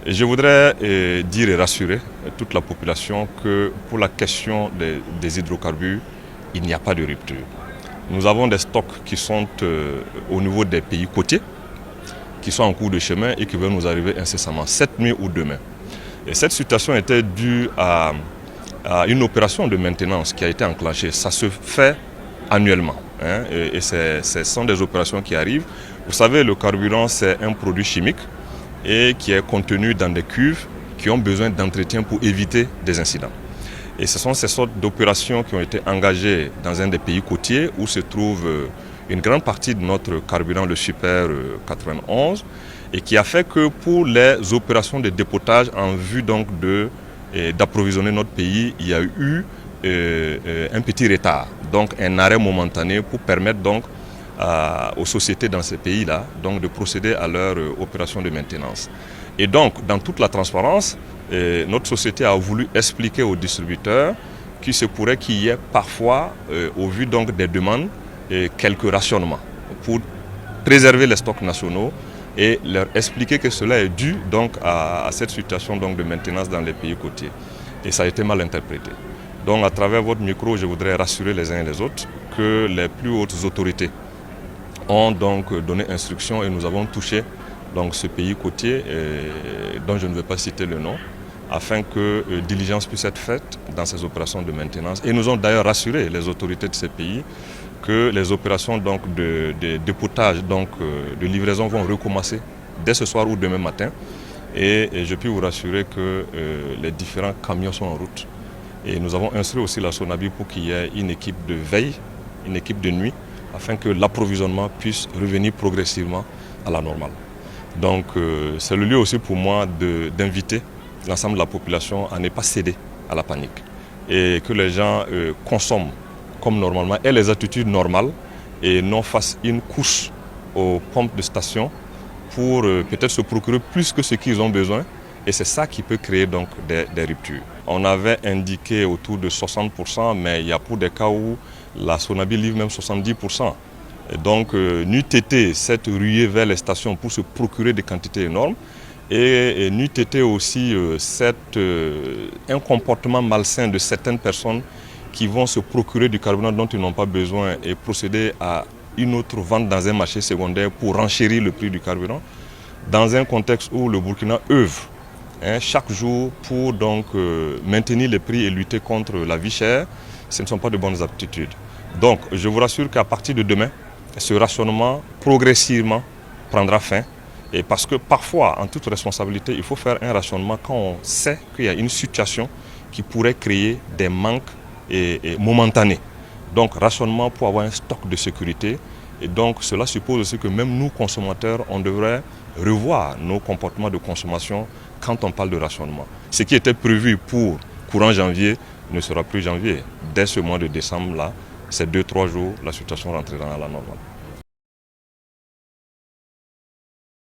Je voudrais dire et rassurer toute la population que pour la question des hydrocarbures, il n'y a pas de rupture. Nous avons des stocks qui sont au niveau des pays côtiers, qui sont en cours de chemin et qui vont nous arriver incessamment, cette nuit ou demain. Et cette situation était due à une opération de maintenance qui a été enclenchée. Ça se fait annuellement, hein, et ce sont des opérations qui arrivent. Vous savez, le carburant, c'est un produit chimique et qui est contenu dans des cuves qui ont besoin d'entretien pour éviter des incidents. Et ce sont ces sortes d'opérations qui ont été engagées dans un des pays côtiers où se trouve une grande partie de notre carburant, le Super 91, et qui a fait que pour les opérations de dépotage en vue donc d'approvisionner notre pays, il y a eu un petit retard, donc un arrêt momentané pour permettre donc aux sociétés dans ces pays-là donc de procéder à leur opération de maintenance. Et donc, dans toute la transparence, notre société a voulu expliquer aux distributeurs qu'il se pourrait qu'il y ait parfois, au vu donc des demandes, quelques rationnements pour préserver les stocks nationaux et leur expliquer que cela est dû donc à cette situation donc de maintenance dans les pays côtiers. Et ça a été mal interprété. Donc à travers votre micro, je voudrais rassurer les uns et les autres que les plus hautes autorités ont donc donné instruction et nous avons touché donc ce pays côtier dont je ne vais pas citer le nom, afin que diligence puisse être faite dans ces opérations de maintenance. Et nous ont d'ailleurs rassuré les autorités de ces pays que les opérations donc de dépotage, donc de livraison vont recommencer dès ce soir ou demain matin. Et je peux vous rassurer que les différents camions sont en route. Et nous avons instruit aussi la SONABI pour qu'il y ait une équipe de veille, une équipe de nuit, afin que l'approvisionnement puisse revenir progressivement à la normale. Donc c'est le lieu aussi pour moi d'inviter l'ensemble de la population à ne pas céder à la panique et que les gens consomment comme normalement et les attitudes normales et non fassent une course aux pompes de station pour peut-être se procurer plus que ce qu'ils ont besoin, et c'est ça qui peut créer donc des ruptures. On avait indiqué autour de 60%, mais il y a pour des cas où la SONABI livre même 70%. Et donc, n'eût été cette ruée vers les stations pour se procurer des quantités énormes, et n'eût été aussi un comportement malsain de certaines personnes qui vont se procurer du carburant dont ils n'ont pas besoin et procéder à une autre vente dans un marché secondaire pour renchérir le prix du carburant, dans un contexte où le Burkina œuvre chaque jour pour donc maintenir les prix et lutter contre la vie chère. Ce ne sont pas de bonnes aptitudes. Donc je vous rassure qu'à partir de demain, ce rationnement progressivement prendra fin. Et parce que parfois, en toute responsabilité, il faut faire un rationnement quand on sait qu'il y a une situation qui pourrait créer des manques momentanés. Donc rationnement pour avoir un stock de sécurité. Et donc cela suppose aussi que même nous, consommateurs, on devrait revoir nos comportements de consommation quand on parle de rationnement. Ce qui était prévu pour courant janvier ne sera plus janvier. Dès ce mois de décembre-là, ces 2-3 jours, la situation rentrera à la normale.